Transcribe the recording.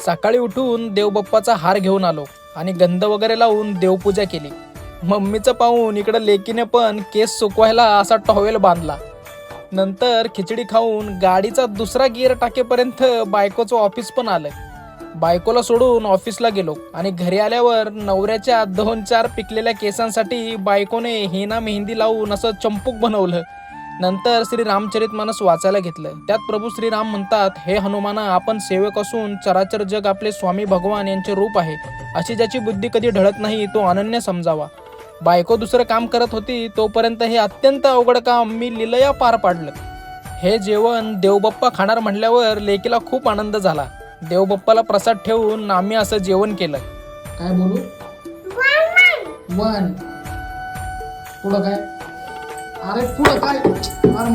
सकाळी उठून देवबाप्पाचा हार घेऊन आलो आणि गंध वगैरे लावून देवपूजा केली. मम्मीचं पाहून इकडं लेकीने पण केस सुकवायला असा टॉवेल बांधला. नंतर खिचडी खाऊन गाडीचा दुसरा गिअर टाकेपर्यंत बायकोचं ऑफिस पण आलं. बायकोला सोडून ऑफिसला गेलो आणि घरी आल्यावर नवऱ्याच्या 2-4 पिकलेल्या केसांसाठी बायकोने हेना मेहंदी लावून असं चंपूक बनवलं. नंतर श्री रामचरितमानस वाचायला घेतलं. त्यात प्रभू श्रीराम म्हणतात, हे हनुमाना, आपण सेवक असून चराचर जग आपले स्वामी भगवान यांचे रूप आहे. अशी ज्याची बुद्धी कधी ढळत नाही तो अनन्य समजावा. बायको दुसरं काम करत होती तोपर्यंत हे अत्यंत अवघड काम मी लीलया पार पाडलं. हे जेवण देवबाप्पा खाणार म्हटल्यावर लेकीला खूप आनंद झाला. देवबाप्पाला प्रसाद ठेवून आम्ही असं जेवण केलं. काय बोलू? वन. पुढं काय? अरे पुढं काय? अरे